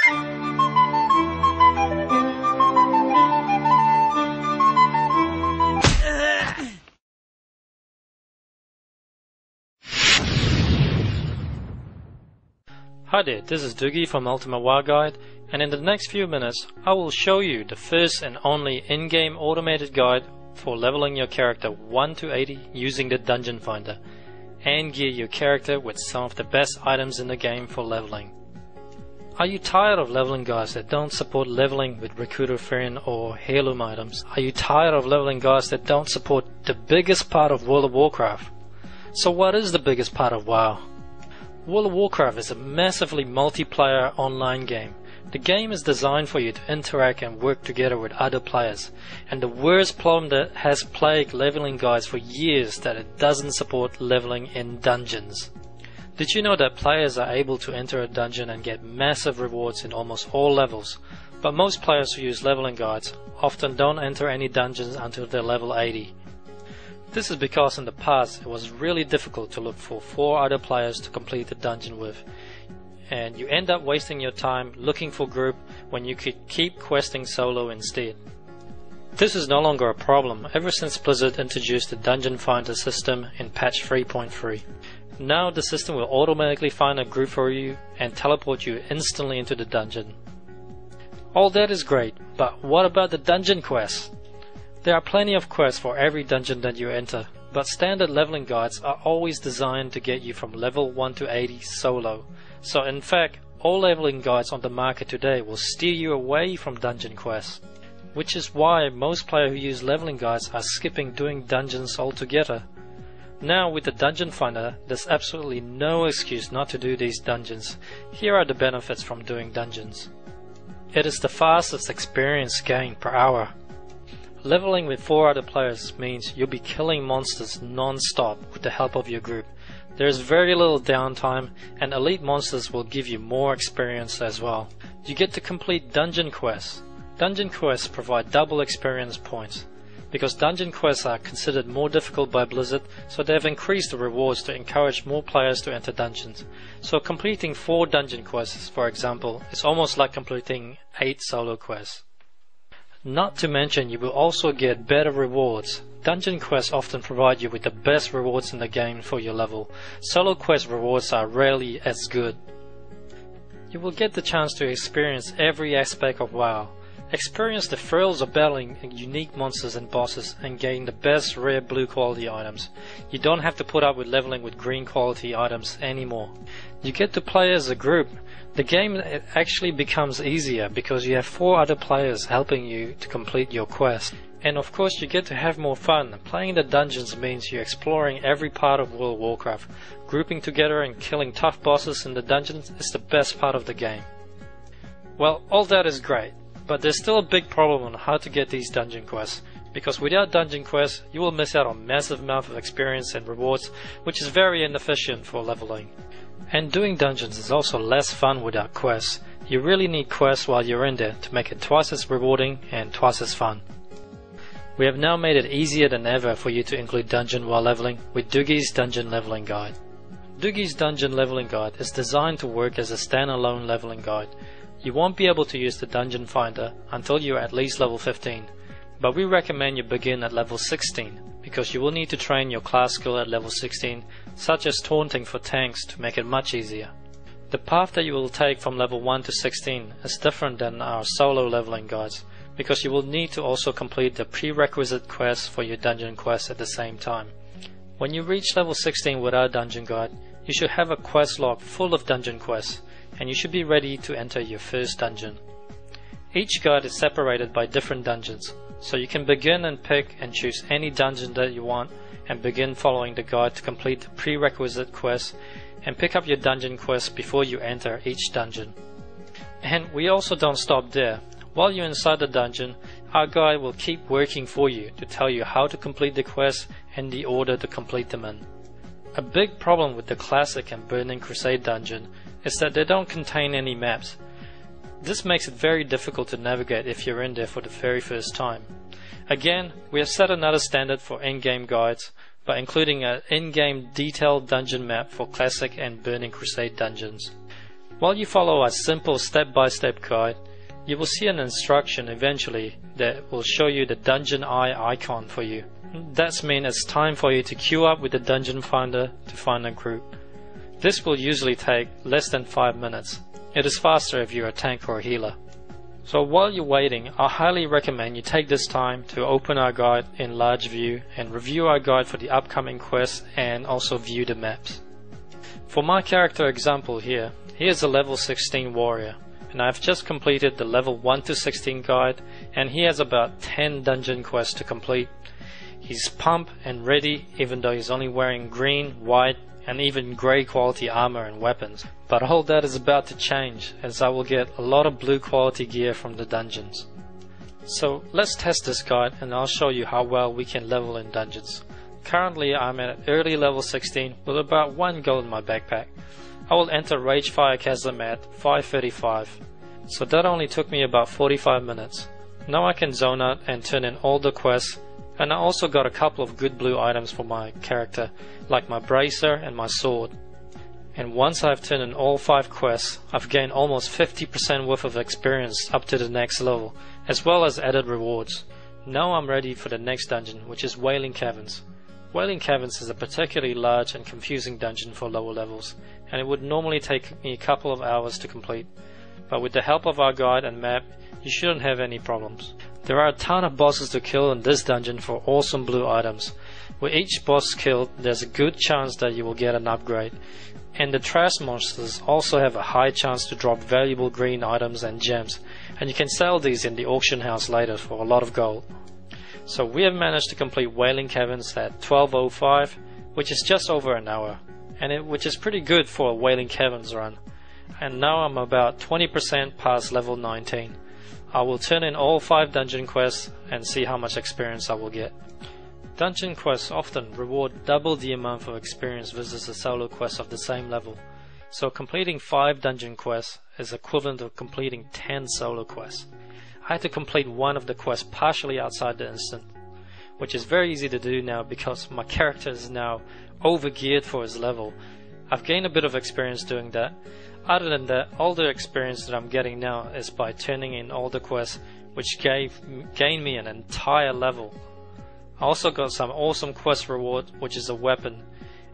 Hi there, this is Dugi from Ultimate WoW Guide, and in the next few minutes I will show you the first and only in-game automated guide for leveling your character 1 to 80 using the Dungeon Finder, and gear your character with some of the best items in the game for leveling. Are you tired of leveling guides that don't support leveling with Recruiter Friend or Heirloom items? Are you tired of leveling guides that don't support the biggest part of World of Warcraft? So what is the biggest part of WoW? World of Warcraft is a massively multiplayer online game. The game is designed for you to interact and work together with other players, and the worst problem that has plagued leveling guides for years is that it doesn't support leveling in dungeons. Did you know that players are able to enter a dungeon and get massive rewards in almost all levels, but most players who use leveling guides often don't enter any dungeons until they're level 80. This is because in the past it was really difficult to look for 4 other players to complete the dungeon with, and you end up wasting your time looking for group when you could keep questing solo instead. This is no longer a problem ever since Blizzard introduced the Dungeon Finder system in patch 3.3. Now the system will automatically find a group for you and teleport you instantly into the dungeon. All that is great, but what about the dungeon quests? There are plenty of quests for every dungeon that you enter, but standard leveling guides are always designed to get you from level 1 to 80 solo. So in fact, all leveling guides on the market today will steer you away from dungeon quests, which is why most players who use leveling guides are skipping doing dungeons altogether. Now with the Dungeon Finder, there's absolutely no excuse not to do these dungeons. Here are the benefits from doing dungeons. It is the fastest experience gain per hour. Leveling with 4 other players means you'll be killing monsters non-stop with the help of your group. There is very little downtime, and elite monsters will give you more experience as well. You get to complete dungeon quests. Dungeon quests provide double experience points. Because dungeon quests are considered more difficult by Blizzard, so they have increased the rewards to encourage more players to enter dungeons. So completing 4 dungeon quests, for example, is almost like completing 8 solo quests. Not to mention, you will also get better rewards. Dungeon quests often provide you with the best rewards in the game for your level. Solo quest rewards are rarely as good. You will get the chance to experience every aspect of WoW. Experience the thrills of battling unique monsters and bosses and gain the best rare blue quality items. You don't have to put up with leveling with green quality items anymore. You get to play as a group. The game actually becomes easier because you have 4 other players helping you to complete your quest. And of course you get to have more fun. Playing the dungeons means you're exploring every part of World of Warcraft. Grouping together and killing tough bosses in the dungeons is the best part of the game. Well, all that is great, but there's still a big problem on how to get these dungeon quests. Because without dungeon quests, you will miss out on massive amount of experience and rewards, which is very inefficient for leveling. And doing dungeons is also less fun without quests. You really need quests while you're in there to make it twice as rewarding and twice as fun. We have now made it easier than ever for you to include dungeon while leveling with Dugi's Dungeon Leveling Guide. Dugi's Dungeon Leveling Guide is designed to work as a standalone leveling guide. You won't be able to use the Dungeon Finder until you're at least level 15, but we recommend you begin at level 16 because you will need to train your class skill at level 16, such as taunting for tanks, to make it much easier. The path that you will take from level 1 to 16 is different than our solo leveling guides, because you will need to also complete the prerequisite quests for your dungeon quests at the same time. When you reach level 16 with our dungeon guide, you should have a quest log full of dungeon quests, and you should be ready to enter your first dungeon. Each guide is separated by different dungeons, so you can begin and pick and choose any dungeon that you want and begin following the guide to complete the prerequisite quests and pick up your dungeon quests before you enter each dungeon. And we also don't stop there. While you're inside the dungeon, our guide will keep working for you to tell you how to complete the quests and the order to complete them in. A big problem with the Classic and Burning Crusade dungeon is that they don't contain any maps. This makes it very difficult to navigate if you're in there for the very first time. Again, we have set another standard for in-game guides by including an in-game detailed dungeon map for Classic and Burning Crusade dungeons. While you follow a simple step-by-step guide, you will see an instruction eventually that will show you the dungeon eye icon for you. That means it's time for you to queue up with the dungeon finder to find a group. This will usually take less than 5 minutes. It is faster if you're a tank or a healer. So while you're waiting, I highly recommend you take this time to open our guide in large view and review our guide for the upcoming quests and also view the maps. For my character example here, he is a level 16 warrior, and I've just completed the level 1 to 16 guide, and he has about 10 dungeon quests to complete. He's pumped and ready, even though he's only wearing green, white and even grey quality armor and weapons. But all that is about to change, as I will get a lot of blue quality gear from the dungeons. So let's test this guide and I'll show you how well we can level in dungeons. Currently I'm at early level 16 with about 1 gold in my backpack. I will enter Ragefire Chasm at 5:35, so that only took me about 45 minutes. Now I can zone out and turn in all the quests, and I also got a couple of good blue items for my character, like my bracer and my sword. And once I've turned in all 5 quests, I've gained almost 50% worth of experience up to the next level, as well as added rewards. Now I'm ready for the next dungeon, which is Wailing Caverns. Wailing Caverns is a particularly large and confusing dungeon for lower levels, and it would normally take me a couple of hours to complete. But with the help of our guide and map, you shouldn't have any problems. There are a ton of bosses to kill in this dungeon for awesome blue items. With each boss killed, there's a good chance that you will get an upgrade. And the trash monsters also have a high chance to drop valuable green items and gems, and you can sell these in the auction house later for a lot of gold. So we have managed to complete Wailing Caverns at 12:05, which is just over an hour, and which is pretty good for a Wailing Caverns run. And now I'm about 20% past level 19. I will turn in all 5 dungeon quests and see how much experience I will get. Dungeon quests often reward double the amount of experience versus a solo quest of the same level, so completing 5 dungeon quests is equivalent to completing 10 solo quests. I had to complete one of the quests partially outside the instant, which is very easy to do now because my character is now overgeared for his level. I've gained a bit of experience doing that. Other than that, all the experience that I'm getting now is by turning in all the quests, which gained me an entire level. I also got some awesome quest reward, which is a weapon,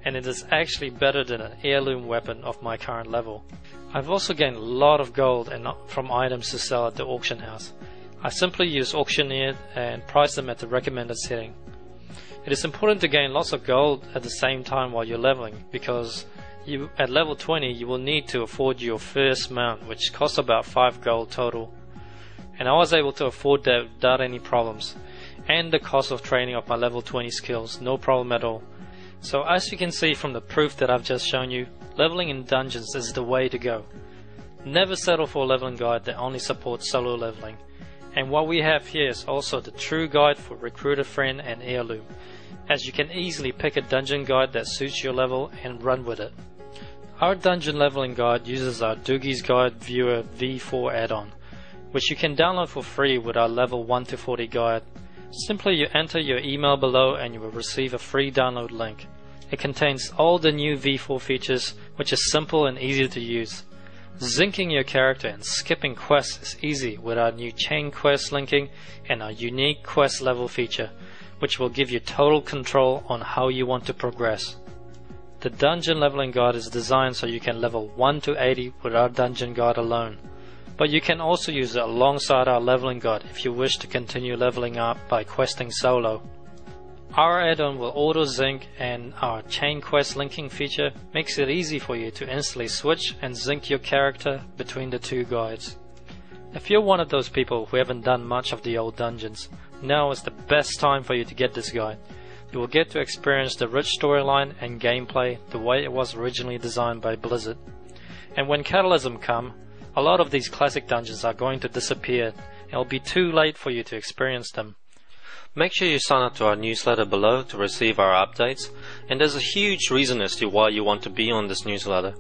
and it is actually better than an heirloom weapon of my current level. I've also gained a lot of gold from items to sell at the auction house. I simply use Auctioneer and price them at the recommended setting. It is important to gain lots of gold at the same time while you're leveling, because at level 20 you will need to afford your first mount, which costs about 5 gold total. And I was able to afford that without any problems, and the cost of training of my level 20 skills, no problem at all. So as you can see from the proof that I've just shown you, leveling in dungeons is the way to go. Never settle for a leveling guide that only supports solo leveling. And what we have here is also the true guide for Recruiter Friend and Heirloom, as you can easily pick a dungeon guide that suits your level and run with it. Our dungeon leveling guide uses our Dugi's Guide Viewer V4 add-on, which you can download for free with our level 1 to 40 guide. Simply you enter your email below and you will receive a free download link. It contains all the new V4 features, which is simple and easy to use. Zinking your character and skipping quests is easy with our new chain quest linking and our unique quest level feature, which will give you total control on how you want to progress. The dungeon leveling guide is designed so you can level 1 to 80 with our dungeon guide alone, but you can also use it alongside our leveling guide if you wish to continue leveling up by questing solo. Our add-on will auto-zinc, and our chain quest linking feature makes it easy for you to instantly switch and zinc your character between the 2 guides. If you're one of those people who haven't done much of the old dungeons, now is the best time for you to get this guide. You will get to experience the rich storyline and gameplay the way it was originally designed by Blizzard. And when Catalysm come, a lot of these classic dungeons are going to disappear, and it'll be too late for you to experience them. Make sure you sign up to our newsletter below to receive our updates, and there's a huge reason as to why you want to be on this newsletter.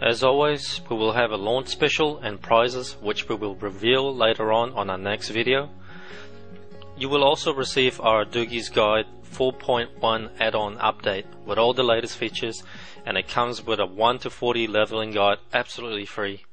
As always, we will have a launch special and prizes which we will reveal later on our next video. You will also receive our Dugi's Guide 4.1 add-on update with all the latest features, and it comes with a 1 to 40 leveling guide absolutely free.